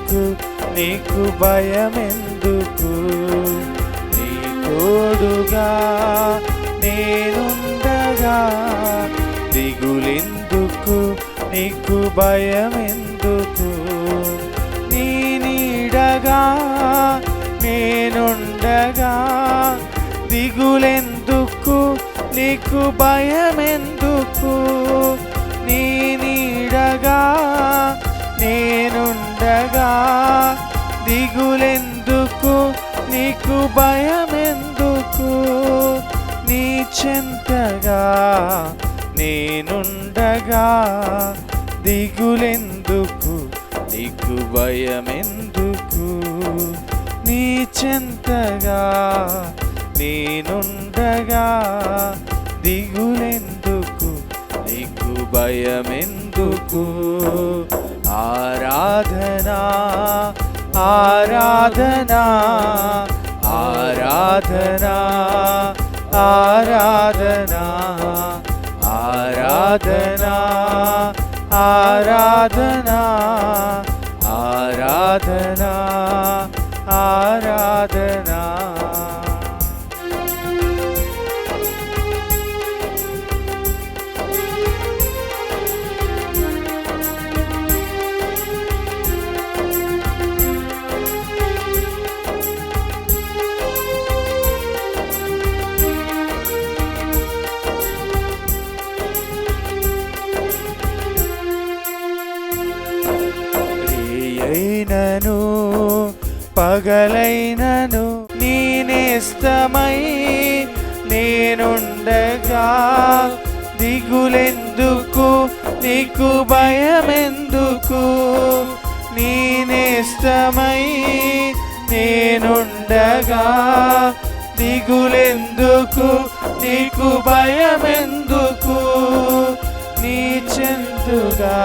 దిగులెందుకు నీకు భయమెందుకు, నీ తోడుగా నేనుండగా దిగులెందుకు నీకు భయమెందుకు, నీ నీడగా నేనుండగా దిగులెందుకు నీకు భయమెందుకు, నీ నీడగా నేనుండగా దిగులెందుకు నీకు భయమెందుకు, నీ చెంతగా నేనుండగా దిగులెందుకు నీకు భయమెందుకు, నీ చెంతగా నేనుండగా దిగులెందుకు నీకు భయమెందుకు. ఆరాధనా ఆరాధనా ఆరాధనా ఆరాధనా ఆరాధనా ఆరాధనా ఆరాధనా ఆరాధనా. రేయైనను పగలైనను నీ నేస్తమై నేనుండగా దిగులెందుకు నీకు భయమెందుకు, నీ నేస్తమై నేనుండగా దిగులెందుకు నీకు భయమెందుకు, నీ చెందుగా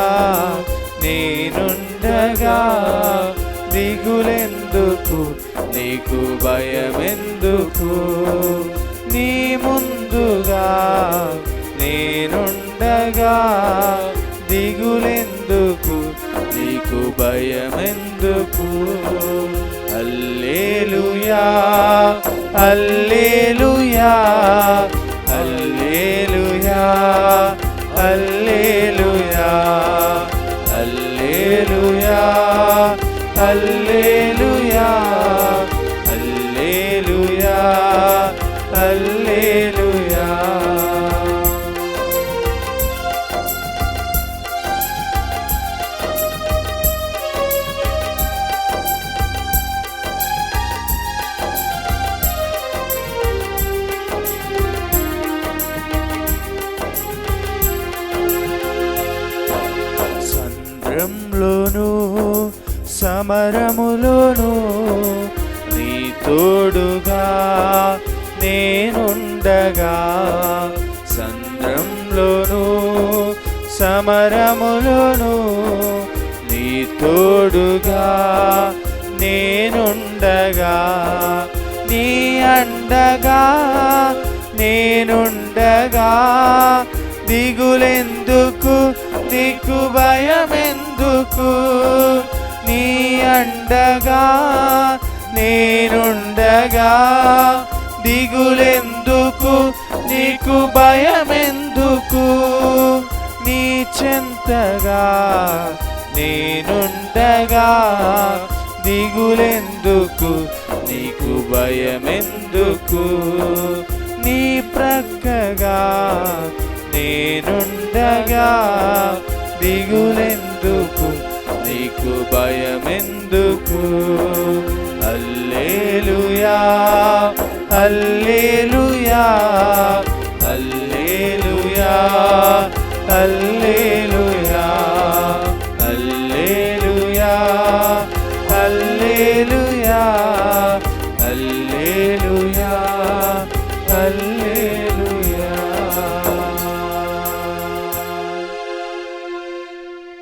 నేనుండగా దిగులెందుకు నీకు భయమెందుకు, నీ ముందుగా నేనుండగా దిగులెందుకు నీకు భయమెందుకు. హల్లెలూయా హల్లెలూయా హల్లెలూయా హల్లెలూయా హల్లెలూయా హల్లెలూయా హల్లెలూయా హల్లెలూయా. సంద్రంలోను సమరములోను నీ తోడుగా నేనుండగా, సంద్రంలోను సమరములోను నీ తోడుగా నేనుండగా, నీ అండగా నేనుండగా దిగులెందుకు నీకు భయమెందుకు, నీ అండగా నేనుండగా దిగులెందుకు నీకు భయమెందుకు, నీ చెంతగా నేనుండగా దిగులెందుకు నీకు భయమెందుకు, నీ ప్రక్కగా నేనుండగా దిగులెందుకు నీకు భయమెందుకు. హల్లెలూయా హల్లెలూయా హల్లెలూయా హల్లెలూయా హల్లెలూయా హల్లెలూయా హల్లెలూయా హల్లెలూయా.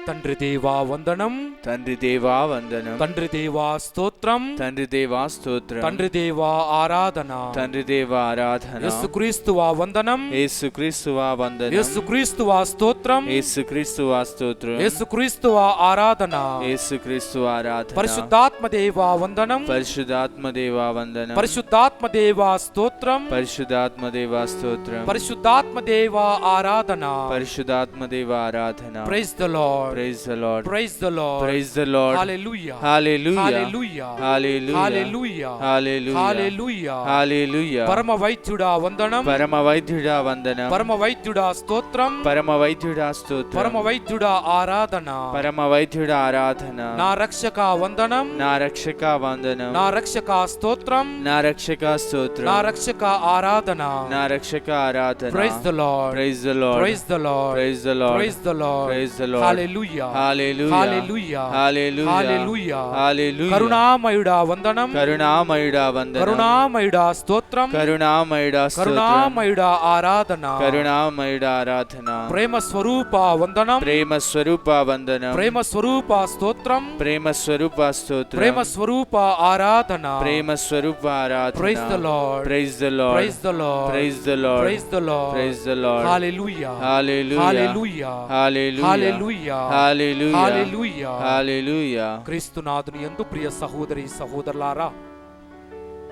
తండ్రి దేవా వందనం. తండ్రి దేవా వందనం. తండ్రి దేవా స్తోత్రం. తండ్రి దేవా స్తోత్రం. తండ్రి దేవా ఆరాధన. తండ్రి దేవా ఆరాధన. యేసుక్రీస్తువా వందనం. యేసుక్రీస్తువా వందనం. యేసుక్రీస్తువా స్తోత్రం. యేసుక్రీస్తువా స్తోత్రం. యేసుక్రీస్తువా ఆరాధన. యేసుక్రీస్తు ఆరాధన. పరిశుద్ధాత్మ దేవా వందనం. పరిశుద్ధాత్మ దేవా వందనం. పరిశుద్ధాత్మ దేవా స్తోత్రం. పరిశుద్ధాత్మ దేవా స్తోత్రం. పరిశుద్ధాత్మ దేవా ఆరాధన. పరిశుద్ధాత్మ దేవా ఆరాధన. Praise the lord. Praise the lord. Praise the lord. Praise the lord. హల్లెలూయా. హల్లెలూయా. హల్లెలూయా. హల్లెలూయా. హల్లెలూయా. హల్లెలూయా. హల్లెలూయా. హల్లెలూయా. పరమ వైద్యుడా వందనం. పరమ వైద్యుడా వందనం. పరమ వైద్యుడా స్తోత్రం. పరమ వైద్యుడా స్తోత్రం. పరమ వైద్యుడా ఆరాధన. పరమ వైద్యుడా ఆరాధన. నా రక్షక వందనం. నా రక్షక వందనం. నా రక్షక స్తోత్రం. నా రక్షక స్తోత్రం. నా రక్షక ఆరాధన. నా రక్షక ఆరాధన. Praise the lord. Praise the lord. Praise the lord. Praise the lord. Praise the lord. Praise the lord. హల్లెలూయా. హల్లెలూయా. హల్లెలూయా. హల్లెలూయా. హల్లెలూయా. హల్లెలూయా. కరుణామయుడా వందనం. కరుణామయుడా వందనం. కరుణామయుడా స్తోత్రం. కరుణామయుడా స్తోత్రం. కరుణామయుడా ఆరాధన. కరుణామయుడా ఆరాధన. ప్రేమ స్వరూప వందనం. ప్రేమ స్వరూప వందనం. ప్రేమ స్వరూప స్తోత్రం. ప్రేమ స్వరూప స్తోత్రం. ప్రేమ స్వరూప ఆరాధన. ప్రేమ స్వరూప ఆరాధన. Praise the lord. Praise the lord. Praise the lord. Praise the lord. Praise the lord. Praise the lord. హల్లెలూయా. హల్లెలూయా. హల్లెలూయా. హల్లెలూయా. హల్లెలూయా. హల్లెలూయా. హల్లెలూయా. హల్లెలూయా. క్రీస్తునాథుని యందు ప్రియ సహోదరి సహోదరులారా,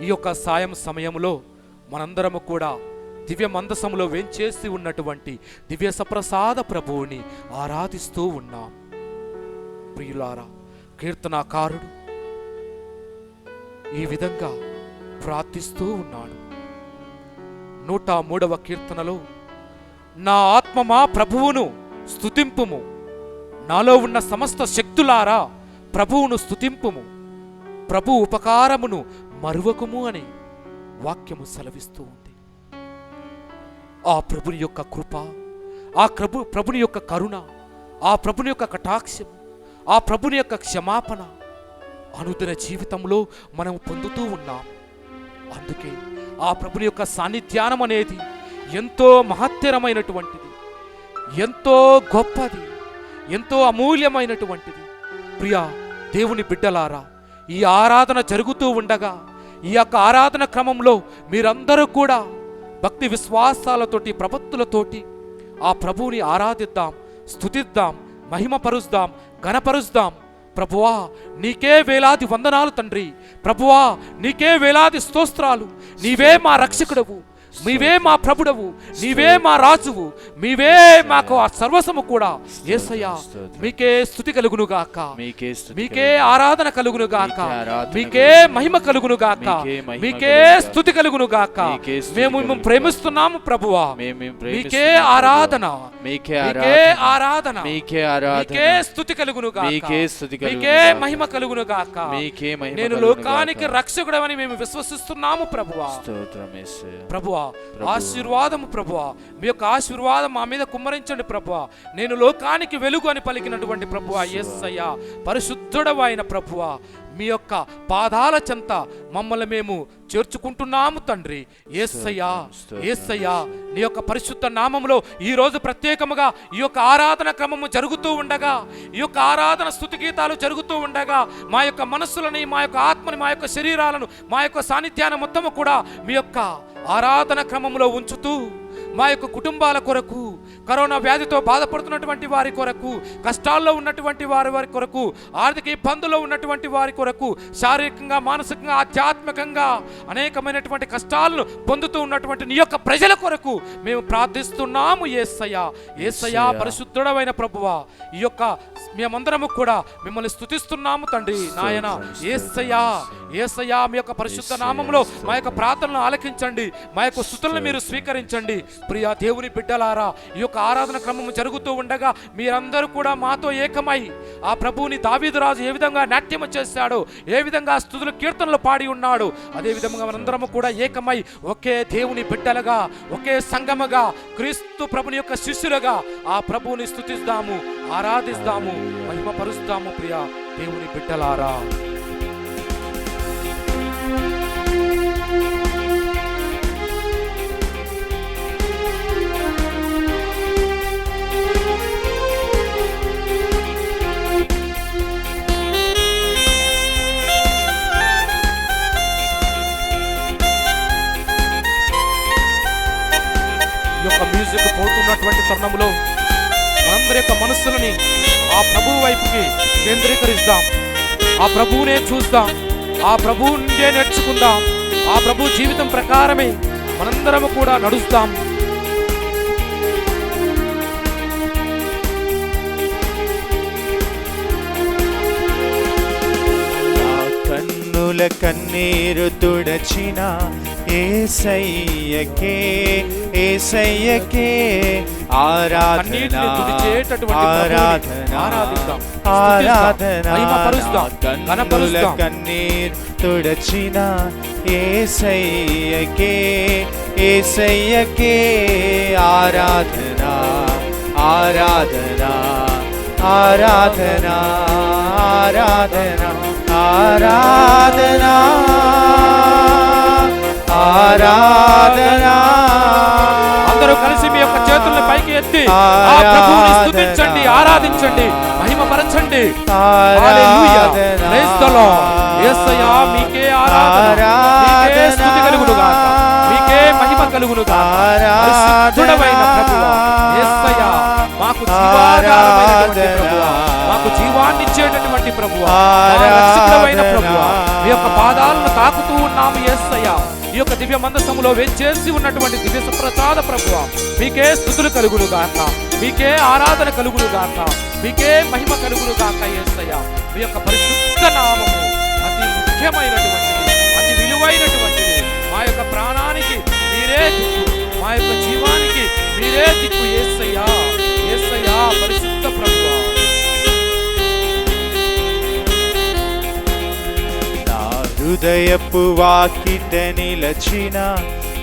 ఈ యొక్క సాయం సమయంలో మనందరము కూడా దివ్య మందసములో వేంచేసి ఉన్నటువంటి దివ్య సప్రసాద ప్రభువుని ఆరాధిస్తూ ఉన్నాం. ప్రియులారా, కీర్తనాకారుడు ఈ విధంగా ప్రార్థిస్తూ ఉన్నాడు. 103వ కీర్తనలో, నా ఆత్మమా ప్రభువును స్తుతింపుము, నాలో ఉన్న సమస్త శక్తులారా ప్రభువును స్తుతింపుము, ప్రభు ఉపకారమును మరువకుము అని వాక్యము సెలవిస్తూ ఉంది. ఆ ప్రభుని యొక్క కృప, ఆ ప్రభుని యొక్క కరుణ, ఆ ప్రభుని యొక్క కటాక్షం, ఆ ప్రభుని యొక్క క్షమాపణ అనుదిన జీవితంలో మనం పొందుతూ ఉన్నాం. అందుకే ఆ ప్రభుని యొక్క సాన్నిధ్యానం అనేది ఎంతో మహత్తరమైనటువంటిది, ఎంతో గొప్పది, ఎంతో అమూల్యమైనటువంటిది. ప్రియా దేవుని బిడ్డలారా, ఈ ఆరాధన జరుగుతూ ఉండగా, ఈ యొక్క ఆరాధన క్రమంలో మీరందరూ కూడా భక్తి విశ్వాసాలతోటి, ప్రపత్తులతోటి ఆ ప్రభువుని ఆరాధిద్దాం, స్తుతిద్దాం, మహిమపరుద్దాం, ఘనపరుద్దాం. ప్రభువా నీకే వేలాది వందనాలు తండ్రి, ప్రభువా నీకే వేలాది స్తోత్రాలు. నీవే మా రక్షకుడవు, నీవే మా ప్రభుడవు, నీవే మా రాజువు, నీవే మాకు ఆ సర్వస్వము కూడా. యేసయ్యా మీకే స్తుతి కలుగును గాక, మీకే ఆరాధన కలుగును గాక, మీకే మహిమ కలుగును గాక, మీకే స్తుతి కలుగును గాక. మేము ప్రేమిస్తున్నాము ప్రభువా, మీకే ఆరాధన, మీకే ఆరాధన, మీకే స్తుతి కలుగును గాక, మీకే మహిమ కలుగును గాక. నేను లోకానికి రక్షకుడవని మేము విశ్వసిస్తున్నాము ప్రభువా. ప్రభువా ఆశీర్వాదము ప్రభువా, మీ యొక్క ఆశీర్వాదం మా మీద కుమ్మరించండి ప్రభువా. నేను లోకానికి వెలుగు అని పలికినటువంటి ప్రభువా యేసయ్యా, పరిశుద్ధుడవైన ప్రభువా, మీ యొక్క పాదాల చెంత మమ్మల్ని మేము చేర్చుకుంటున్నాము తండ్రి. యేసయ్యా, యేసయ్యా నీ యొక్క పరిశుద్ధ నామములో ఈ రోజు ప్రత్యేకముగా ఈ యొక్క ఆరాధన క్రమము జరుగుతూ ఉండగా, ఈ యొక్క ఆరాధన స్తుతి గీతాలు జరుగుతూ ఉండగా, మా యొక్క మనస్సులని, మా యొక్క ఆత్మని, మా యొక్క శరీరాలను, మా యొక్క సాన్నిధ్యాన్ని మొత్తము కూడా మీ యొక్క ఆరాధన క్రమంలో ఉంచుతూ, మా యొక్క కుటుంబాల కొరకు, కరోనా వ్యాధితో బాధపడుతున్నటువంటి వారి కొరకు, కష్టాల్లో ఉన్నటువంటి వారి కొరకు, ఆర్థిక ఇబ్బందుల్లో ఉన్నటువంటి వారి కొరకు, శారీరకంగా, మానసికంగా, ఆధ్యాత్మికంగా అనేకమైనటువంటి కష్టాలను పొందుతూ ఉన్నటువంటి నీ యొక్క ప్రజల కొరకు మేము ప్రార్థిస్తున్నాము. యేసయ్యా, యేసయ్యా పరిశుద్ధుడవైన ప్రభువా, ఈ యొక్క మేమందరము కూడా మిమ్మల్ని స్తుతిస్తున్నాము తండ్రి. నాయన యేసయ్యా, యేసయ్యా మీ యొక్క పరిశుద్ధ నామములో మా యొక్క ప్రార్థనలను ఆలకించండి, మా యొక్క స్తుతులను మీరు స్వీకరించండి. ప్రియా దేవుని బిడ్డలారా, ఈ యొక్క ఆరాధన క్రమం జరుగుతూ ఉండగా మీరందరూ కూడా మాతో ఏకమై ఆ ప్రభువుని దావీదు రాజు ఏ విధంగా నాట్యము చేశాడో, ఏ విధంగా స్తుతులు కీర్తనలు పాడి ఉన్నాడు, అదే విధంగా మనందరము కూడా ఏకమై ఒకే దేవుని బిడ్డలుగా, ఒకే సంగముగా, క్రీస్తు ప్రభుని యొక్క శిష్యులుగా ఆ ప్రభువుని స్తుతిస్తాము, ఆరాధిస్తాము, మహిమపరుస్తాము. ప్రియా దేవుని బిడ్డలారా, ఉన్నటువంటి తరుణంలో మనందరి యొక్క మనస్సులని ఆ ప్రభువు వైపుకి కేంద్రీకరిస్తాం. ఆ ప్రభువునే చూస్తాం, ఆ ప్రభువు నుండే నేర్చుకుందాం, ఆ ప్రభు జీవితం ప్రకారమే మనందరము కూడా నడుస్తాం. కన్నుల కన్నీరు తుడచిన యేసయ్యకే యేసయ్యకే ఆరాధన ఆరాధన ఆరాధన. కన్నుల కన్నీరు తుడచిన యేసయ్యకే యేసయ్యకే ఆరాధన ఆరాధన ఆరాధన ఆరాధన ఆరాధన ఆరాధన. అందరూ కలిసి మీ యొక్క చేతుల్ని పైకి ఎత్తి ఆ ప్రభువుని స్తుతించండి, ఆరాధించండి, మహిమపరచండి. హల్లెలూయా, ప్రైజ్ ది లార్డ్. యేసయ్యా మీకే ఆరాధన, మీకే స్తుతి కలుగును గాక, మీకే మహిమ కలుగును గాక. పరిశుద్ధుడైన ప్రభువా యేసయ్యా, మాకు జీవాధారమైనటువంటి ప్రభువా, మాకు జీవాన్ని ఇచ్చేటటువంటి ప్రభువా, రక్షకుడైన ప్రభువా, మీ యొక్క పాదాలను తాకుతూ ఉన్నాము యేసయ్యా. ఈ యొక్క దివ్య మందసములో వేంచేసి ఉన్నటువంటి దివ్య సుప్రసాద ప్రభువా, మీకే స్తుతులు కలుగును గాక, మీకే ఆరాధన కలుగును గాక, మీకే మహిమ కలుగును గాక యేసయ్యా. మీ యొక్క పరిశుద్ధ నామము అతి ముఖ్యమైనటువంటిది, అతి విలువైనటువంటిది. మా యొక్క ప్రాణానికి మీరే దిక్కు, మా యొక్క జీవానికి మీరే దిక్కు యేసయ్యా. యేసయ్యా పరిశుద్ధ ప్రభువా. హృదయపు వాకిట నిలచిన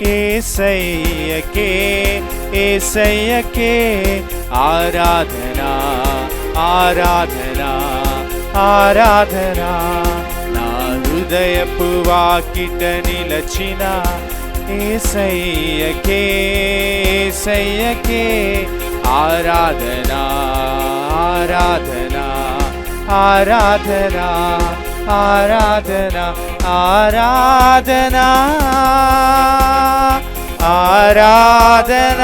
యేసయ్యకే యేసయ్యకే ఆరాధన ఆరాధన ఆరాధన. నా హృదయపు వాకిట నిలచిన యేసయ్యకే యేసయ్యకే ఆరాధన ఆరాధన ఆరాధన ఆరాధన ఆరాధన ఆరాధన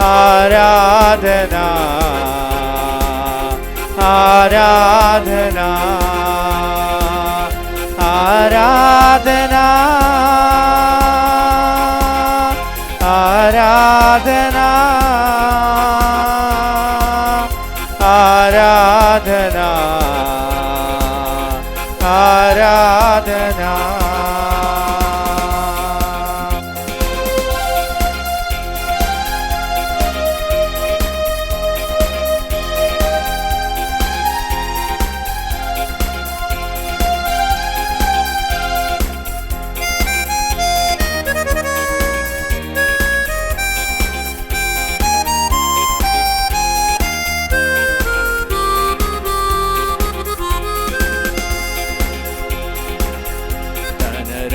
ఆరాధన ఆరాధన ఆరాధన ఆరాధన ఆరాధన ఆరాధన.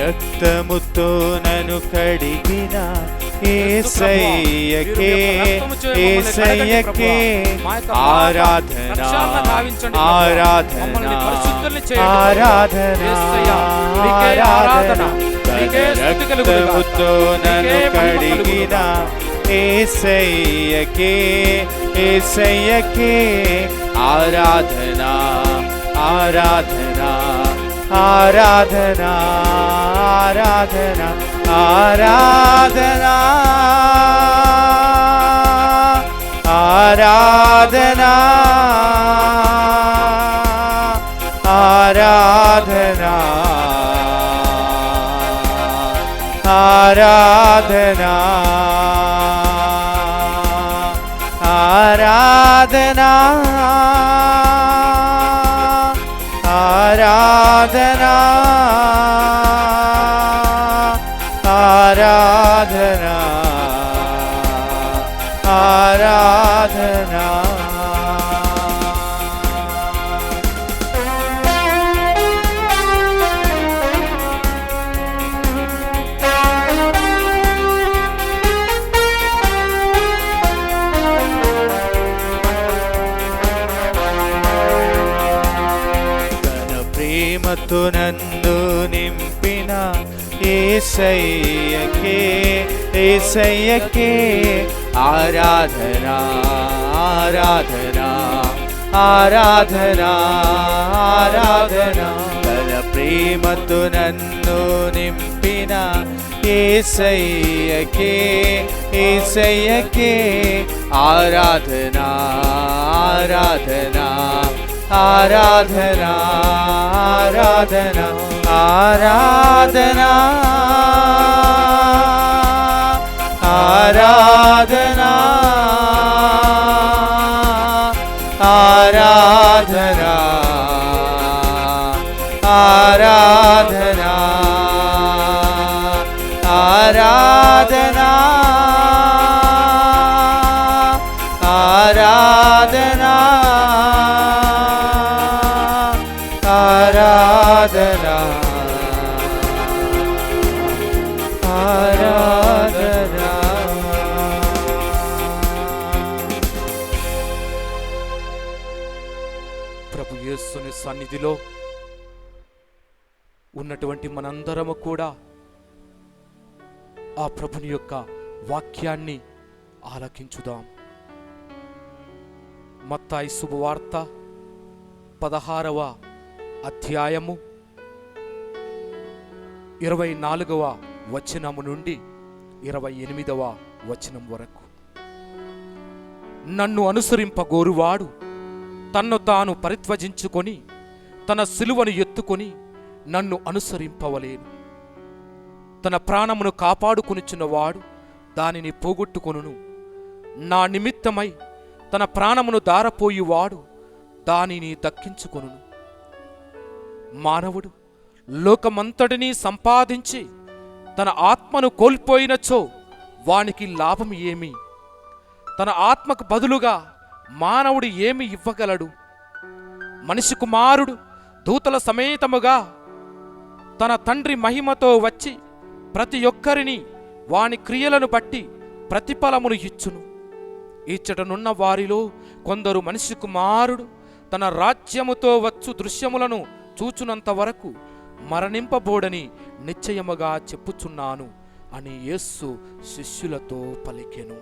రక్తముతో నన్ను కడిగిన యేసయ్యకే యేసయ్యకే ఆరాధన ఆరాధన ఆరాధన ఆరాధన. రక్తముతో నన్ను కడిగిన యేసయ్యకే యేసయ్యకే ఆరాధన ఆరాధన ఆరాధన ఆరాధన ఆరాధన ఆరాధన ఆరాధన ఆరాధన ఆరాధన ఆరాధన ఆరాధన ఆరాధన. ప్రేమతో నన్ను నింపిన యేసయ్యకే యేసయ్యకే ఆరాధనా ఆరాధనా ఆరాధనా ఆరాధనా తన ప్రేమతో నన్ను నింపిన యేసయ్యకే యేసయ్యకే ఆరాధనా ఆరాధనా ఆరాధనా ఆరాధనా ఆరాధనా ఆరాధనా ఆరాధనా ఆరాధనా ఆరాధనా ఆరాధనా ఆరాధనా ఆరాధనా ప్రభు యేసుని సన్నిధిలో ఉన్నటువంటి మనందరము కూడా ఆ ప్రభుని యొక్క వాక్యాన్ని ఆలకించుదాం. మత్తాయి శుభవార్త 16వ అధ్యాయము 24వ వచనము నుండి 28వ వచనం వరకు. నన్ను అనుసరింపగోరువాడు తన్ను తాను పరిత్వజించుకొని తన సిలువను ఎత్తుకొని నన్ను అనుసరింపవలేను. తన ప్రాణమును కాపాడుకొనుచున్నవాడు దానిని పోగొట్టుకొనును. నా నిమిత్తమై తన ప్రాణమును దారపోయువాడు దానిని దక్కించుకొనును. మానవుడు లోకమంతటినీ సంపాదించి తన ఆత్మను కోల్పోయినచో వానికి లాభం ఏమి? తన ఆత్మకు బదులుగా మానవుడు ఏమి ఇవ్వగలడు? మనిషి కుమారుడు దూతల సమేతముగా తన తండ్రి మహిమతో వచ్చి ప్రతి ఒక్కరిని వాని క్రియలను బట్టి ప్రతిఫలమును ఇచ్చును. ఇచ్చటనున్న వారిలో కొందరు మనిషి కుమారుడు తన రాజ్యముతో వచ్చు దృశ్యములను చూచునంత వరకు మరణింపబోడని నిశ్చయముగా చెప్పుచున్నాను అని యేసు శిష్యులతో పలికెను.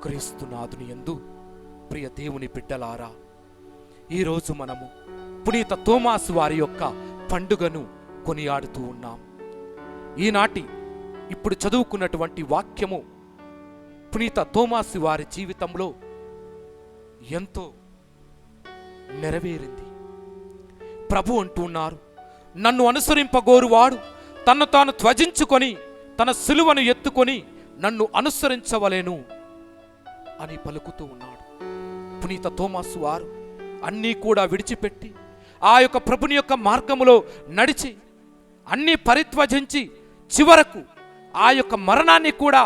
క్రీస్తునాథుని యందు ప్రియ దేవుని బిడ్డలారా, ఈరోజు మనము పునీత తోమాసు వారి యొక్క పండుగను కొనియాడుతూ ఉన్నాం. ఈనాటి ఇప్పుడు చదువుకున్నటువంటి వాక్యము పునీత తోమాసు వారి జీవితంలో ఎంతో నెరవేరింది. ప్రభు అంటున్నారు, నన్ను అనుసరింపగోరువాడు తన్ను తాను త్వజించుకొని తన సిలువను ఎత్తుకొని నన్ను అనుసరించవలేను అని పలుకుతూ ఉన్నాడు. పునీత తోమాసు వారు అన్నీ కూడా విడిచిపెట్టి ఆ యొక్క ప్రభుని యొక్క మార్గములో నడిచి అన్నీ పరిత్వజించి చివరకు ఆ యొక్క మరణాన్ని కూడా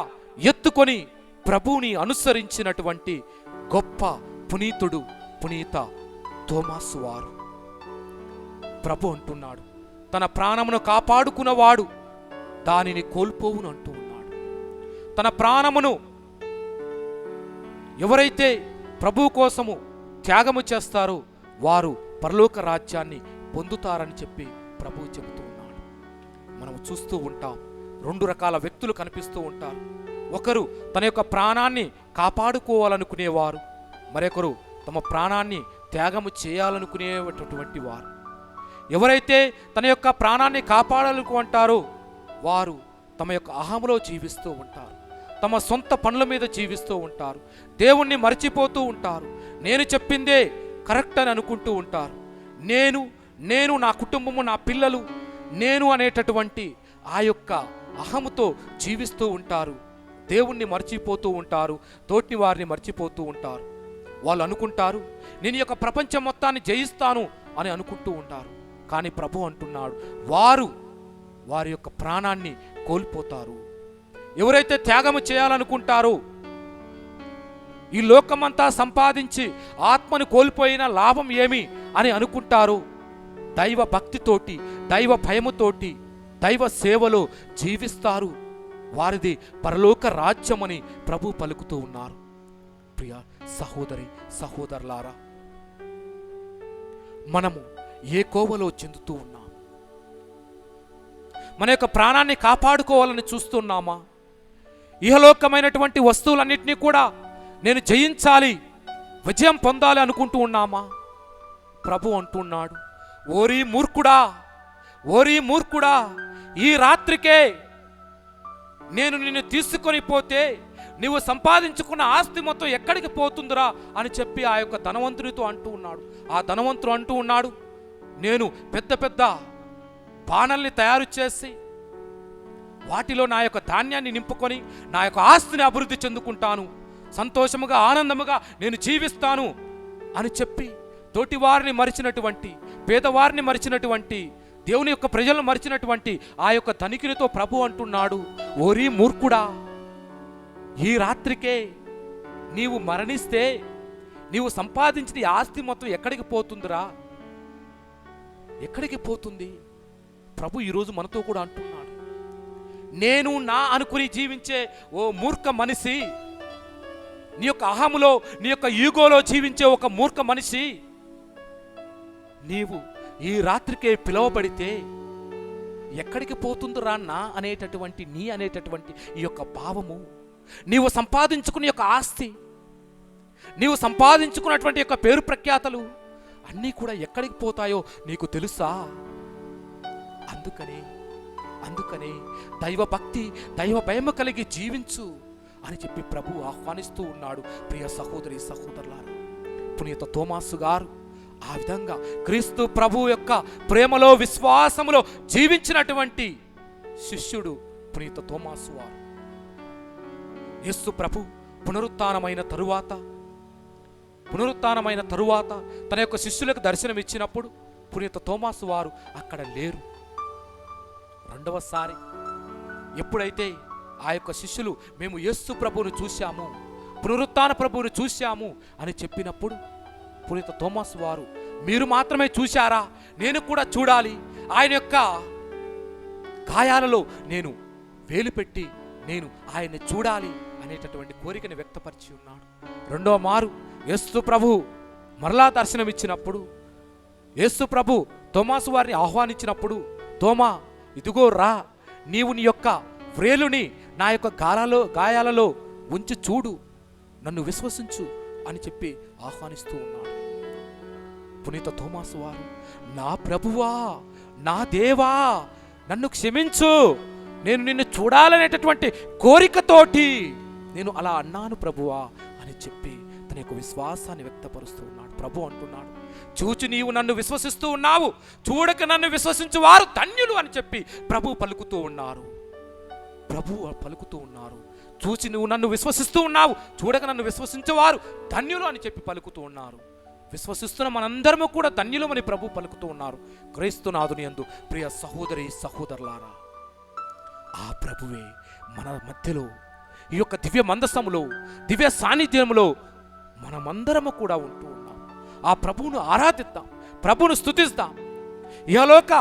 ఎత్తుకొని ప్రభువుని అనుసరించినటువంటి గొప్ప పునీతుడు పునీత తోమాసు వారు. ప్రభు అంటున్నాడు, తన ప్రాణమును కాపాడుకున్నవాడు దానిని కోల్పోవును అంటూ ఉన్నాడు. తన ప్రాణమును ఎవరైతే ప్రభు కోసము త్యాగము చేస్తారో వారు పరలోక రాజ్యాన్ని పొందుతారని చెప్పి ప్రభు చెబుతూ ఉన్నాడు. మనము చూస్తూ ఉంటాం, రెండు రకాల వ్యక్తులు కనిపిస్తూ ఉంటారు. ఒకరు తన యొక్క ప్రాణాన్ని కాపాడుకోవాలనుకునేవారు, మరొకరు తమ ప్రాణాన్ని త్యాగము చేయాలనుకునేటటువంటి వారు. ఎవరైతే తన యొక్క ప్రాణాన్ని కాపాడాలనుకుంటారో వారు తమ యొక్క అహములో జీవిస్తూ ఉంటారు, తమ సొంత పనుల మీద జీవిస్తూ ఉంటారు, దేవుణ్ణి మర్చిపోతూ ఉంటారు, నేను చెప్పిందే కరెక్ట్ అని అనుకుంటూ ఉంటారు. నేను నా కుటుంబము, నా పిల్లలు, నేను అనేటటువంటి ఆ యొక్క అహముతో జీవిస్తూ ఉంటారు. దేవుణ్ణి మర్చిపోతూ ఉంటారు, తోటి వారిని మర్చిపోతూ ఉంటారు. వాళ్ళు అనుకుంటారు, నేను ఈ యొక్క ప్రపంచం మొత్తాన్ని జయిస్తాను అని అనుకుంటూ ఉంటారు. కానీ ప్రభు అంటున్నాడు, వారి యొక్క ప్రాణాన్ని కోల్పోతారు. ఎవరైతే త్యాగము చేయాలనుకుంటారో, ఈ లోకమంతా సంపాదించి ఆత్మను కోల్పోయిన లాభం ఏమి అని అనుకుంటారో, దైవ భక్తితోటి, దైవ భయముతోటి, దైవ సేవలో జీవిస్తారు. వారిది పరలోక రాజ్యమని ప్రభు పలుకుతూ ఉన్నారు. ప్రియ సహోదరి సహోదరులారా, మనము ఏ కోవలో చెందుతూ ఉన్నాం? మన యొక్క ప్రాణాన్ని కాపాడుకోవాలని చూస్తున్నామా? ఇహలోకమైనటువంటి వస్తువులన్నింటినీ కూడా నేను జయించాలి, విజయం పొందాలి అనుకుంటూ ఉన్నామా? ప్రభు అంటున్నాడు, ఓరి మూర్ఖుడా, ఓరి మూర్ఖుడా, ఈ రాత్రికే నేను నిన్ను తీసుకొని పోతే నీవు సంపాదించుకున్న ఆస్తి మొత్తం ఎక్కడికి పోతుందిరా అని చెప్పి ఆ యొక్క ధనవంతునితో అంటూ ఉన్నాడు. ఆ ధనవంతుడు అంటూ ఉన్నాడు, నేను పెద్ద పెద్ద బాణల్ని తయారు చేసి వాటిలో నా యొక్క ధాన్యాన్ని నింపుకొని నా యొక్క ఆస్తిని అభివృద్ధి చెందుకుంటాను, సంతోషముగా ఆనందముగా నేను జీవిస్తాను అని చెప్పి తోటివారిని మరిచినటువంటి, పేదవారిని మరిచినటువంటి, దేవుని యొక్క ప్రజలను మరిచినటువంటి ఆ యొక్క ధనికునితో ప్రభు అంటున్నాడు, ఓరి మూర్ఖుడా, ఈ రాత్రికే నీవు మరణిస్తే నీవు సంపాదించిన ఈ ఆస్తి మొత్తం ఎక్కడికి పోతుందిరా? ఎక్కడికి పోతుంది? ప్రభు ఈరోజు మనతో కూడా అంటున్నాడు, నేను నా అనుకుని జీవించే ఓ మూర్ఖ మనిషి, నీ యొక్క అహములో, నీ యొక్క ఈగోలో జీవించే ఒక మూర్ఖ మనిషి, నీవు ఈ రాత్రికే పిలువబడితే ఎక్కడికి పోతుందిరా నా అనేటటువంటి, నీ అనేటటువంటి ఈ యొక్క భావము, నీవు సంపాదించుకునే యొక్క ఆస్తి, నీవు సంపాదించుకున్నటువంటి యొక్క పేరు ప్రఖ్యాతలు అన్నీ కూడా ఎక్కడికి పోతాయో నీకు తెలుసా? అందుకనే దైవ భక్తి, దైవ భయము కలిగి జీవించు అని చెప్పి ప్రభు ఆహ్వానిస్తూ ఉన్నాడు. ప్రియ సహోదరి సహోదరులారా, పునీత తోమాసు గారు ఆ విధంగా క్రీస్తు ప్రభు యొక్క ప్రేమలో, విశ్వాసములో జీవించినటువంటి శిష్యుడు పునీత తోమాసు వారు. యేసు ప్రభు పునరుత్థానమైన తరువాత తన యొక్క శిష్యులకు దర్శనమిచ్చినప్పుడు పునీత తోమాసు వారు అక్కడ లేరు. రెండవసారి ఎప్పుడైతే ఆ యొక్క శిష్యులు మేము యేసు ప్రభువును చూశాము, పునరుత్థాన ప్రభువును చూశాము అని చెప్పినప్పుడు పునీత తోమాసు వారు, మీరు మాత్రమే చూశారా? నేను కూడా చూడాలి, ఆయన యొక్క గాయాలలో నేను వేలు పెట్టి నేను ఆయన్ని చూడాలి అనేటటువంటి కోరికను వ్యక్తపరిచి ఉన్నాడు. రెండవ మారు యేసు ప్రభు మరలా దర్శనమిచ్చినప్పుడు, యేసు ప్రభు తోమాసు వారిని ఆహ్వానించినప్పుడు, తోమా ఇదిగో రా, నీవు నీ యొక్క వ్రేలుని నా యొక్క గాయాలలో ఉంచి చూడు, నన్ను విశ్వసించు అని చెప్పి ఆహ్వానిస్తూ ఉన్నాడు. పునీత తోమాసు వారు, నా ప్రభువా, నా దేవా, నన్ను క్షమించు, నేను నిన్ను చూడాలనేటటువంటి కోరికతోటి నేను అలా అన్నాను ప్రభువా అని చెప్పి తన యొక్క విశ్వాసాన్ని వ్యక్తపరుస్తూ ఉన్నాడు. ప్రభు అంటున్నాడు, చూచి నీవు నన్ను విశ్వసిస్తూ ఉన్నావు, చూడక నన్ను విశ్వసించు వారు ధన్యులు అని చెప్పి ప్రభు పలుకుతూ ఉన్నారు. చూచి నువ్వు నన్ను విశ్వసిస్తూ ఉన్నావు, చూడక నన్ను విశ్వసించేవారు ధన్యులు అని చెప్పి పలుకుతూ ఉన్నారు. విశ్వసిస్తున్న మనందరము కూడా ధన్యులమని ప్రభు పలుకుతూ ఉన్నారు. క్రీస్తునాథుని యందు ప్రియ సహోదరి సహోదరులారా, ఆ ప్రభువే మన మధ్యలో ఈ యొక్క దివ్య మందసములో, దివ్య సాన్నిధ్యములో మనమందరము కూడా ఉంటూ ఉన్నాం. ఆ ప్రభువును ఆరాధిద్దాం, ప్రభువును స్తుతిద్దాం. ఇహలోక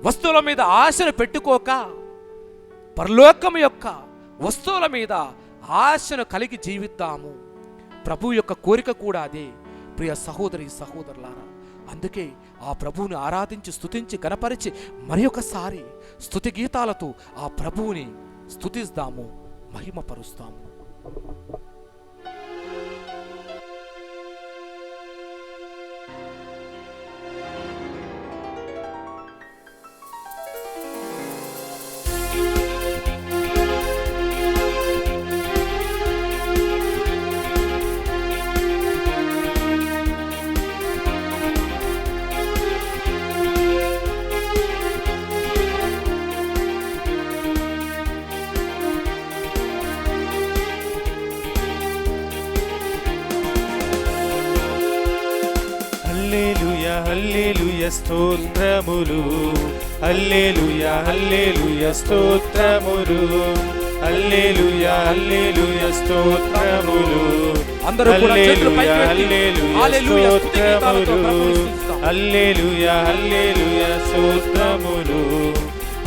వస్తువుల మీద ఆశను పెట్టుకోక పరలోకము యొక్క వస్తువుల మీద ఆశను కలిగి జీవిద్దాము. ప్రభు యొక్క కోరిక కూడా అదే ప్రియ సహోదరి సహోదరులారా. అందుకే ఆ ప్రభువుని ఆరాధించి స్తుతించి గణపరిచి మరి ఒకసారి స్తుతి గీతాలతో ఆ ప్రభువుని స్తుతిస్తాము, మహిమపరుస్తాము. హల్లెలూయా హల్లెలూయా స్తోత్రములు, హల్లెలూయా హల్లెలూయా స్తోత్రములు, హల్లెలూయా హల్లెలూయా స్తోత్రములు, అందరూ కూడా చేతులు పైకి ఎత్తి హల్లెలూయా స్తోత్రములు, హల్లెలూయా హల్లెలూయా స్తోత్రములు,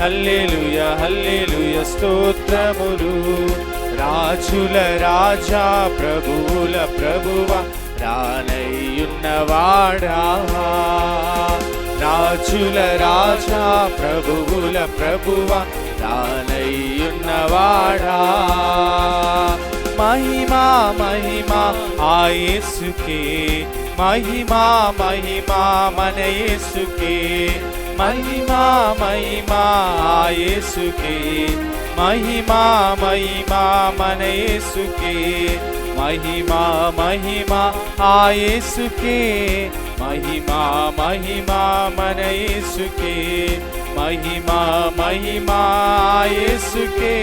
హల్లెలూయా హల్లెలూయా స్తోత్రములు. రాజుల రాజా ప్రభువుల ప్రభువా రానయ్యున్నవాడా, రాజుల రాజా ప్రభువుల ప్రభువా రానయ్యున్నవాడా మహిమా మహిమా ఆ యేసుకే మహిమా మహిమా మన యేసుకే మహిమా మహిమా ఆ యేసుకే మహిమా మహిమా మన యేసుకే మహిమా మహిమా ఆ యేసుకే మహిమా మహిమా మన యేసుకే మహిమా మహిమా ఆ యేసుకే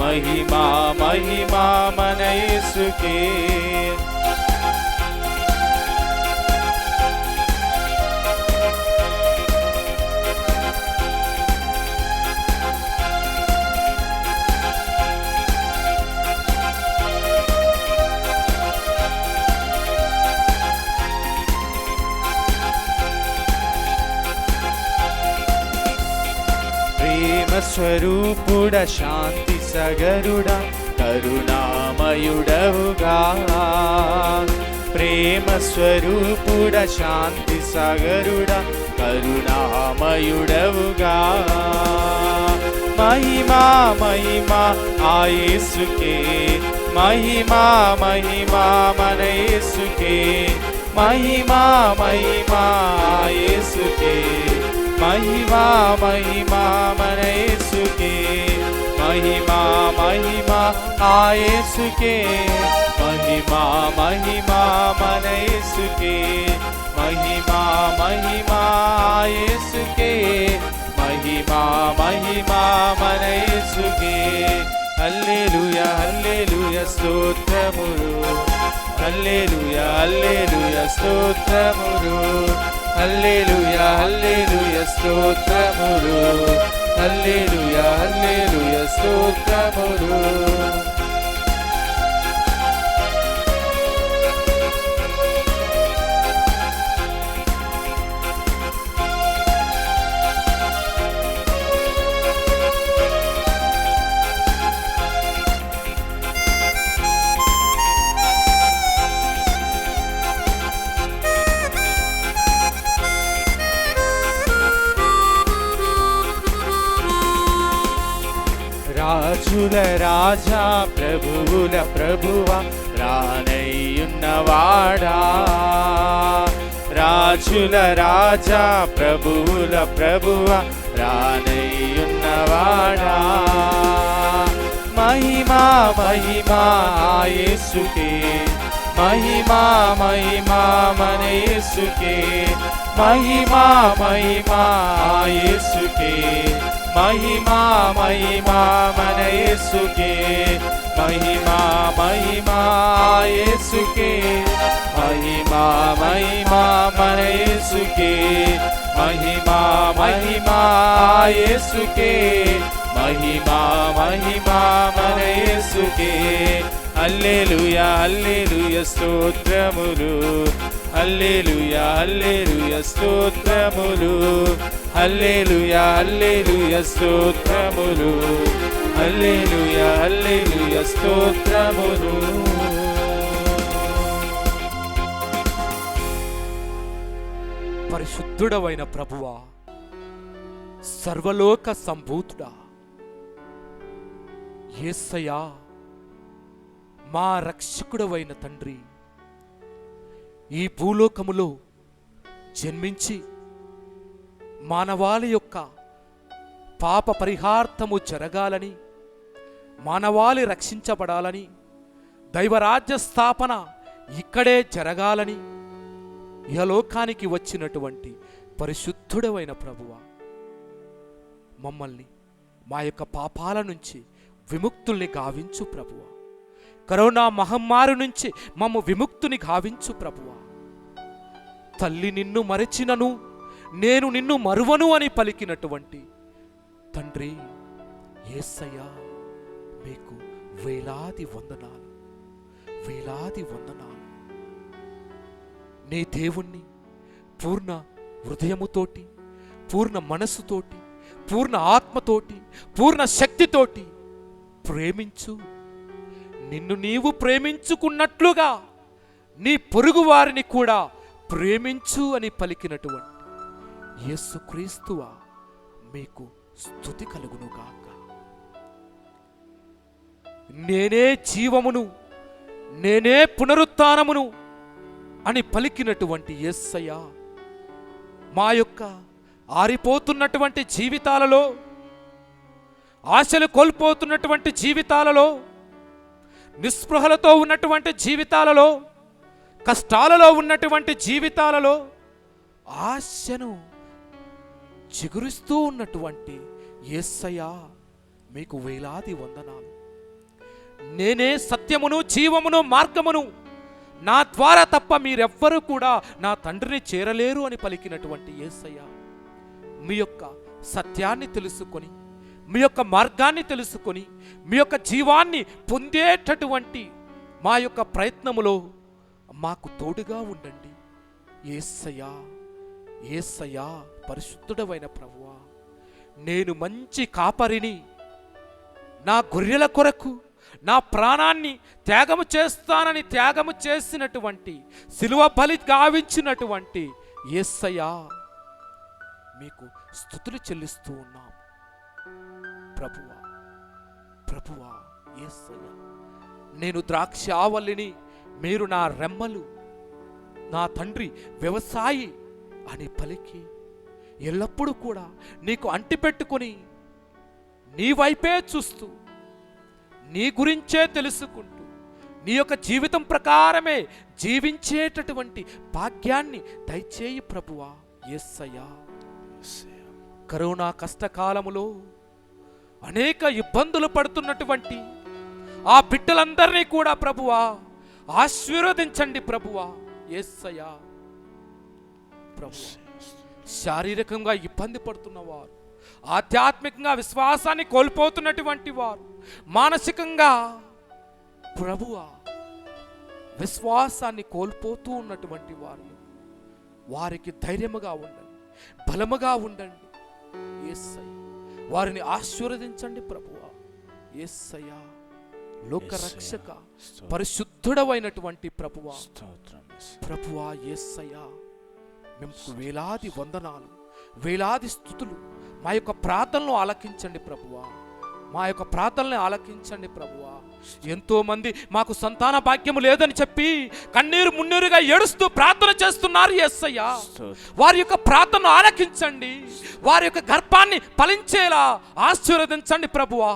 మహిమా మహిమా మన యేసుకే స్వరూపుడ శాంతి సగరుడా కరుణామయుడవుగా ప్రేమ స్వరూపుడ శాంతి సగరుడా కరుణామయుడవుగా మహిమా మహిమా ఆ యేసుకే మహిమా మహిమా మన యేసుకే మహిమా మహిమా ఆ యేసుకే మహిమా మహిమా మన యేసుకే మహిమా మహిమా ఆ యేసుకే మహిమా మహిమా మన యేసుకే మహిమా మహిమా ఆ యేసుకే మహిమా మహిమా మన యేసుకే హల్లెలూయా హల్లెలూయా స్తోత్రములు హల్లెలూయా హల్లెలూయా స్తోత్రములు హల్లెలూయా హల్లెలూయా స్తోత్రములు హల్లెలూయా హల్లెలూయా స్తోత్రములు రాజుల రాజా ప్రభువుల ప్రభువా రానయ్యున్నవాడా రాజుల రాజా ప్రభువుల ప్రభువా రానయ్యున్నవాడా మహిమా మహిమా ఆ యేసుకే మహిమా మహిమా మన యేసుకే మహిమా మహిమా ఆ యేసుకే మహిమా మహిమా మన యేసుకే మహిమా మహిమా ఆ యేసుకే మహిమా మహిమా మన యేసుకే మహిమా మహిమా ఆ యేసుకే మహిమా మహిమా మన యేసుకే హల్లెలూయా హల్లెలూయా స్తోత్రములు హల్లెలూయా హల్లెలూయా స్తోత్రములు హల్లెలూయా హల్లెలూయా స్తోత్రములు హల్లెలూయా హల్లెలూయా స్తోత్రములు పరిశుద్ధుడవైన ప్రభువా సర్వలోక సంభూతుడా యేసయ్యా మా రక్షకుడవైన తండ్రి ఈ భూలోకములో జన్మించి మానవాళి యొక్క పాప పరిహార్థము జరగాలని మానవాళి రక్షించబడాలని దైవరాజ్య స్థాపన ఇక్కడే జరగాలని ఇహలోకానికి వచ్చినటువంటి పరిశుద్ధుడవైన ప్రభువా మమ్మల్ని మా యొక్క పాపాల నుంచి విముక్తుల్ని గావించు ప్రభువా కరోనా మహమ్మారి నుంచి మమ్ము విముక్తుని గావించు ప్రభువా తల్లి నిన్ను మరచినను నేను నిన్ను మరువను అని పలికినటువంటి తండ్రి యేసయ్యా మీకు వేలాది వందనాలు వేలాది వందనాలు నీ దేవుణ్ణి పూర్ణ హృదయముతోటి పూర్ణ మనస్సుతోటి పూర్ణ ఆత్మతోటి పూర్ణ శక్తితోటి ప్రేమించు నిన్ను నీవు ప్రేమించుకున్నట్లుగా నీ పొరుగు వారిని కూడా ప్రేమించు అని పలికినటువంటి యేసుక్రీస్తువా మీకు స్తుతి కలుగునుగాక. నేనే జీవమును, నేనే పునరుత్థానమును అని పలికినటువంటి యేసయ్య మా యొక్క ఆరిపోతున్నటువంటి జీవితాలలో, ఆశలు కోల్పోతున్నటువంటి జీవితాలలో, నిస్పృహలతో ఉన్నటువంటి జీవితాలలో, కష్టాలలో ఉన్నటువంటి జీవితాలలో ఆశను చిగురిస్తూ ఉన్నటువంటి యేసయ్య మీకు వేలాది వందనాలు. నేనే సత్యమును, జీవమును, మార్గమును, నా ద్వారా తప్ప మీరెవ్వరూ కూడా నా తండ్రిని చేరలేరు అని పలికినటువంటి యేసయ్య మీ యొక్క సత్యాన్ని తెలుసుకొని, మీ యొక్క మార్గాన్ని తెలుసుకొని, మీ యొక్క జీవాన్ని పొందేటటువంటి మా యొక్క ప్రయత్నములో మాకు తోడుగా ఉండండి. యేసయ్యా, యేసయ్యా, పరిశుద్ధుడవైన ప్రభువా, నేను మంచి కాపరిని, నా గొర్రెల కొరకు నా ప్రాణాన్ని త్యాగము చేస్తానని త్యాగము చేసినటువంటి, సిలువ బలి గావించినటువంటి యేసయ్యా మీకు స్తుతులు చెల్లిస్తూ ఉన్నాం. ప్రభువా, ప్రభువా, యేసయ్యా, నేను ద్రాక్షావల్లిని, మీరు నా రెమ్మలు, నా తండ్రి వ్యవసాయి అని పలికి ఎల్లప్పుడూ కూడా నీకు అంటిపెట్టుకొని నీ వైపే చూస్తూ, నీ గురించే తెలుసుకుంటూ, నీ యొక్క జీవితం ప్రకారమే జీవించేటటువంటి భాగ్యాన్ని దయచేయి ప్రభువా. యేసయ్యా, కరోనా కష్టకాలములో అనేక ఇబ్బందులు పడుతున్నటువంటి ఆ బిడ్డలందరినీ కూడా ప్రభువా ఆశీర్వదించండి ప్రభువా. యేసయ్యా, ప్రభువా, శారీరకంగా ఇబ్బంది పడుతున్నవారు, ఆధ్యాత్మికంగా విశ్వాసాన్ని కోల్పోతున్నటువంటి వారు, మానసికంగా ప్రభువా విశ్వాసాన్ని కోల్పోతూ ఉన్నటువంటి వారు, వారికి ధైర్యముగా ఉండండి, బలముగా ఉండండి యేసయ్య. వారిని ఆశీర్వదించండి ప్రభువా. యేసయ్య, లోక రక్షక, పరిశుద్ధుడవైనటువంటి ప్రభువా, ప్రభువా యేసయ్య, మేము వేలాది వందనాలు, వేలాది స్తుతులు. మా యొక్క ప్రార్థనలు ఆలకించండి ప్రభువా, మా యొక్క ప్రార్థనల్ని ఆలకించండి ప్రభువా. ఎంతో మంది మాకు సంతాన భాగ్యము లేదని చెప్పి కన్నీరు మున్నీరుగా ఏడుస్తూ ప్రార్థన చేస్తున్నారు యేసయ్య. వారి యొక్క ప్రార్థనను ఆలకించండి, వారి యొక్క గర్భాన్ని ఫలించేలా ఆశీర్వదించండి ప్రభువా.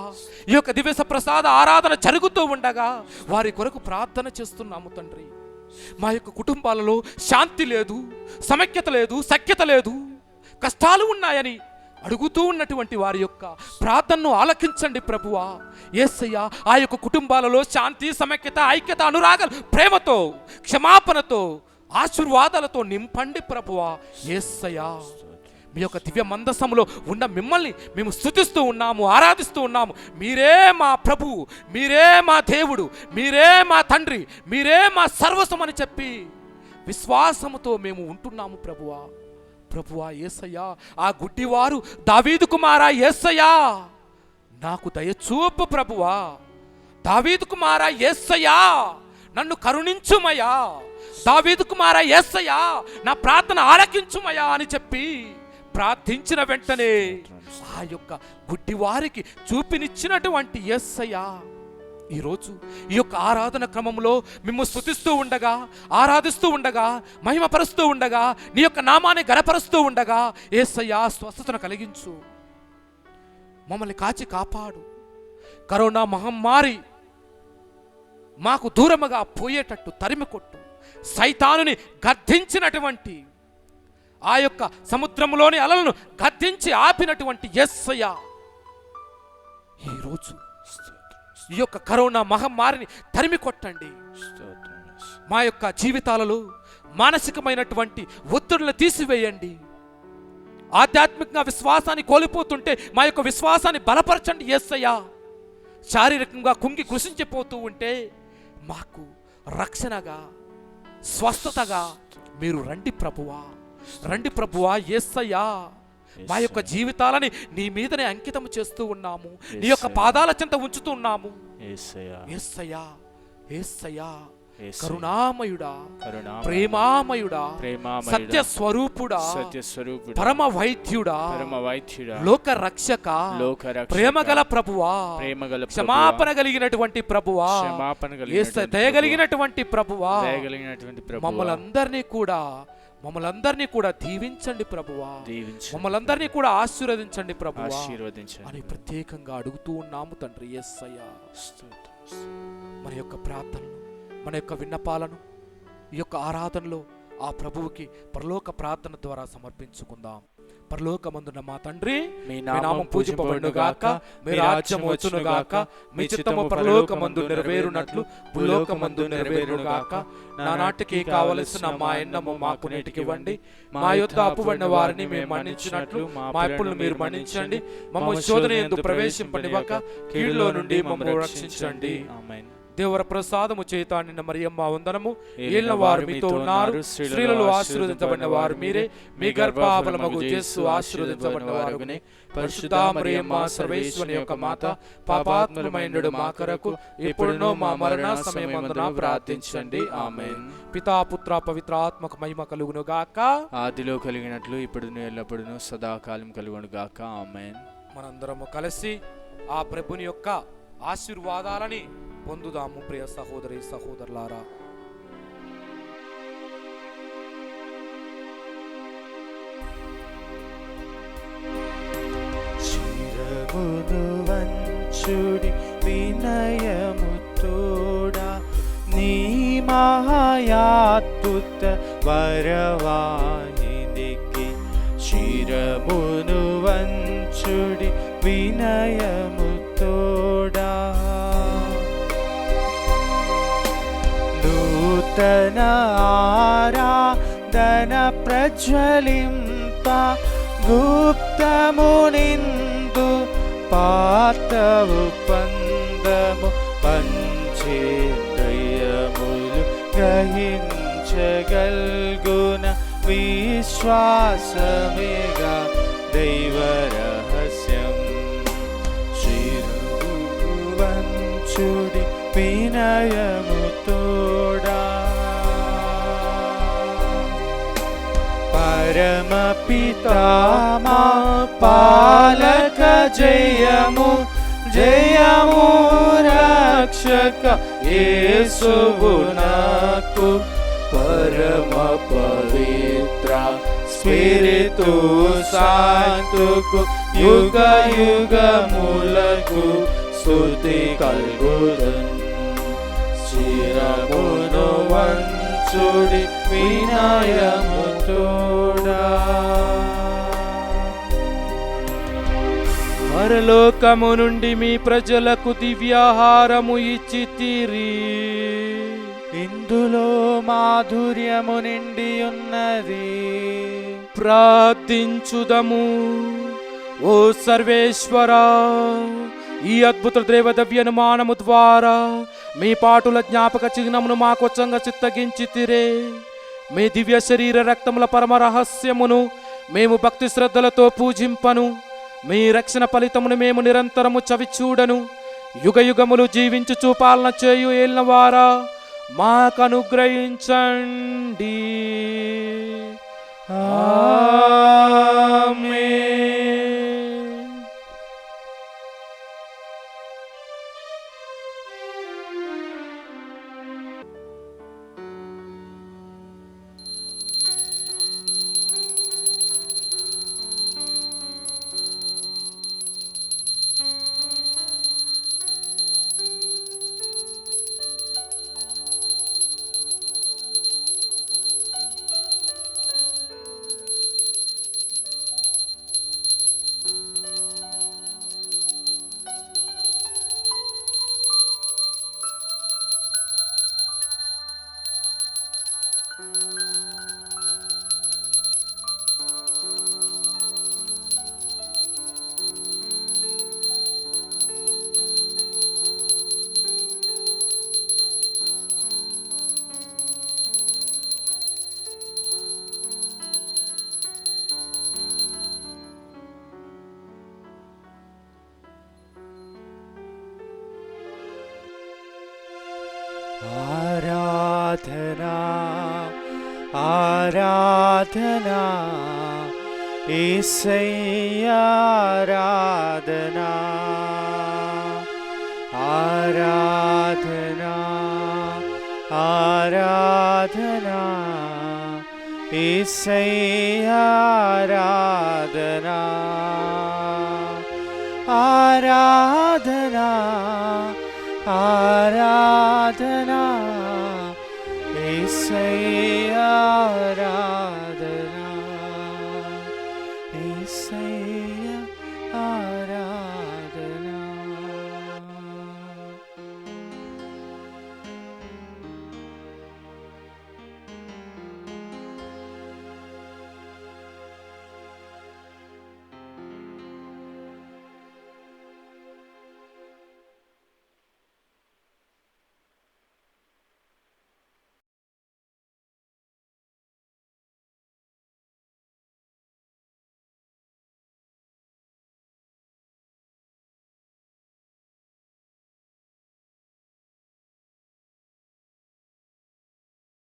ఈ యొక్క దివ్య ప్రసాద ఆరాధన జరుగుతూ ఉండగా వారి కొరకు ప్రార్థన చేస్తున్నాము తండ్రి. మా యొక్క కుటుంబాలలో శాంతి లేదు, సమైక్యత లేదు, సఖ్యత లేదు, కష్టాలు ఉన్నాయని అడుగుతూ ఉన్నటువంటి వారి యొక్క ప్రార్థనను ఆలకించండి ప్రభువా. యేసయ్య, ఆ యొక్క కుటుంబాలలో శాంతి, సమైక్యత, ఐక్యత, అనురాగాలు, ప్రేమతో, క్షమాపణతో, ఆశీర్వాదాలతో నింపండి ప్రభువా. యేసయ్య, మీ యొక్క దివ్య మందసములో ఉన్న మిమ్మల్ని మేము స్తుతిస్తూ ఉన్నాము, ఆరాధిస్తూ ఉన్నాము. మీరే మా ప్రభువు, మీరే మా దేవుడు, మీరే మా తండ్రి, మీరే మా సర్వస్వం అని చెప్పి విశ్వాసముతో మేము ఉంటున్నాము ప్రభువా. ప్రభువా యేసయ్యా, ఆ గుడ్డివారు దావీదు కుమారా యేసయ్యా, నాకు దయచూపు ప్రభువా. దావీదు కుమారా యేసయ్యా, నన్ను కరుణించుమయ్యా. దావీదు కుమారా యేసయ్యా, నా ప్రార్థన ఆలకించుమయ్యా అని చెప్పి ప్రార్థించిన వెంటనే ఆ యొక్క గుడ్డివారికి చూపినిచ్చినటువంటి యేసయ్యా ఈరోజు ఈ యొక్క ఆరాధన క్రమంలో మిమ్ము స్తుతిస్తూ ఉండగా, ఆరాధిస్తూ ఉండగా, మహిమపరుస్తూ ఉండగా, నీ యొక్క నామాన్ని గణపరుస్తూ ఉండగా యేసయ్యా స్వస్థతను కలిగించు, మమ్మల్ని కాచి కాపాడు. కరోనా మహమ్మారి మాకు దూరముగా పోయేటట్టు తరిమి కొట్టు. సైతానుని గద్దించినటువంటి ఆ యొక్క సముద్రంలోని అలలను గద్దించి ఆపినటువంటి యేసయ్యా ఈరోజు ఈ యొక్క కరోనా మహమ్మారిని తరిమి కొట్టండి. మా యొక్క జీవితాలలో మానసికమైనటువంటి ఒత్తిడులను తీసివేయండి. ఆధ్యాత్మికంగా విశ్వాసాన్ని కోల్పోతుంటే మా యొక్క విశ్వాసాన్ని బలపరచండి యేసయ్యా. శారీరకంగా కుంగి కృషించిపోతూ ఉంటే మాకు రక్షణగా, స్వస్థతగా మీరు రండి ప్రభువా, రండి ప్రభువా యేసయ్యా. మా యొక్క జీవితాలని నీ మీదనే అంకితం చేస్తూ ఉన్నాము, నీ యొక్క పాదాల చెంత ఉంచుతూ ఉన్నాము యేసయ్యా, యేసయ్యా, యేసయ్యా. కరుణామయుడా, కరుణామయుడా, ప్రేమామయుడా, ప్రేమామయుడా, సత్య స్వరూపుడా, సత్య స్వరూపుడా, పరమ వైద్యుడా, పరమ వైద్యుడా, లోక రక్షక, లోక రక్షక, ప్రేమగల ప్రభువా, ప్రేమగల క్షమాపణ కలిగినటువంటి ప్రభువా, క్షమాపణ యేసయ్య దయగలిగినటువంటి ప్రభువా, దయగలిగినటువంటి ప్రభువా, మమ్మల్ని అందరినీ కూడా దీవించండి ప్రభువా, దీవించండి, మమ్మల్ని కూడా ఆశీర్వదించండి ప్రభువా ఆశీర్వదించండి అని ప్రత్యేకంగా అడుగుతూ ఉన్నాము తండ్రి యేసయ్యా. మన యొక్క ప్రార్థనలు, మన యొక్క విన్నపాలను ఈ యొక్క ఆరాధనలో ఆ ప్రభువుకి పరలోక ప్రార్థన ద్వారా సమర్పించుకుందాం. పరలోకమందున్న మా తండ్రి, మీ నామం పూజింపబడునుగాక, మీ రాజ్యం వచ్చునుగాక, మీ చిత్తము పరలోకమందు నెరవేరునట్లు భూలోకమందు నెరవేరునుగాక. నానాటికి కావలసిన మా అన్నము మాకు నేటికివ్వండి, మా యొద్ద అప్పుబడిన వారిని మేము మన్నించినట్లు మా అప్పులను మీరు మన్నించండి. మమ్మల్ని శోధన యందు ప్రవేశింపనివ్వక కీడులో నుండి మమ్మల్ని రక్షించండి. ఆమేన్. దేవర ప్రసాదము చేత నిన్న మరియమ్మ వందనము. ఏలిన వారు మీతో ఉన్నారు, స్త్రీలలో ఆశీర్వదించబడిన వారు మీరే, మీ గర్భఫలమగు యేసు ఆశీర్వదించబడిన వారునే. పరిశుద్ధ మరియమ్మ సర్వేశ్వరుని యొక్క మాత, పాపాత్ములమైనడు మా కొరకు ఇప్పుడును మా మరణ సమయమందున ప్రార్థించండి. ఆమేన్. పితా పుత్ర పవిత్ర ఆత్మకు మహిమ కలుగును గాక. ఆదిలో కలిగినట్లు ఇప్పుడు ఎల్లప్పుడూ సదాకాలం కలుగును గాక. ఆమేన్. మనందరము కలిసి ఆ ప్రభుని యొక్క ఆశీర్వాదాలని పొందుదాము. ప్రియ సహోదరి సహోదరులారా, శిరమును వంచుడి వినయము తోడా, నీ మహాయాత్తుత వరవాహినికి. శిరమును వంచుడి వినయము తోడా, నూతన ఆరాధన ప్రజ్వలింప, గుప్తమునిందు పాతవు పందము, పంచేంద్రియములు గ్రహించగల్గున విశ్వాసమేగా దైవ రహస్యం. శిరము వంచుడి వినయము తోడా, పరమ పితా మా పాలక జయము, జయము రక్షక యేసువు నాకు. పరమ పవిత్ర స్పిరితు శాంతుకు యుగ యుగములకు స్తుతి కలుగుదన్. శిరమును వంచుడి వినయము తోడా. పరలోకము నుండి మీ ప్రజలకు దివ్యాహారము ఇచ్చితిరి, ఇందులో మాధుర్యము నిండి ఉన్నది. ప్రార్థించుదము. ఓ సర్వేశ్వరా, ఈ అద్భుత దేవదవ్యనుమానము ద్వారా మీ పాటుల జ్ఞాపక చిహ్నమును మాకొచ్చంగా చిత్తగించితిరే. మీ దివ్య శరీర రక్తముల పరమ రహస్యమును మేము భక్తి శ్రద్ధలతో పూజింపను. మీ రక్షణ ఫలితమును మేము నిరంతరము చవిచూడను. యుగ యుగములు జీవించుచు పాలన చేయు ఏలినవారా, మాకు అనుగ్రహించండి. ఆమేన్. యేసయ్యా ఆరాధనా ఆరాధనా ఆరాధనా యేసయ్యా ఆరాధనా ఆరాధనా ఆరాధనా యేసయ్యా ఆరాధనా యేసయ్యా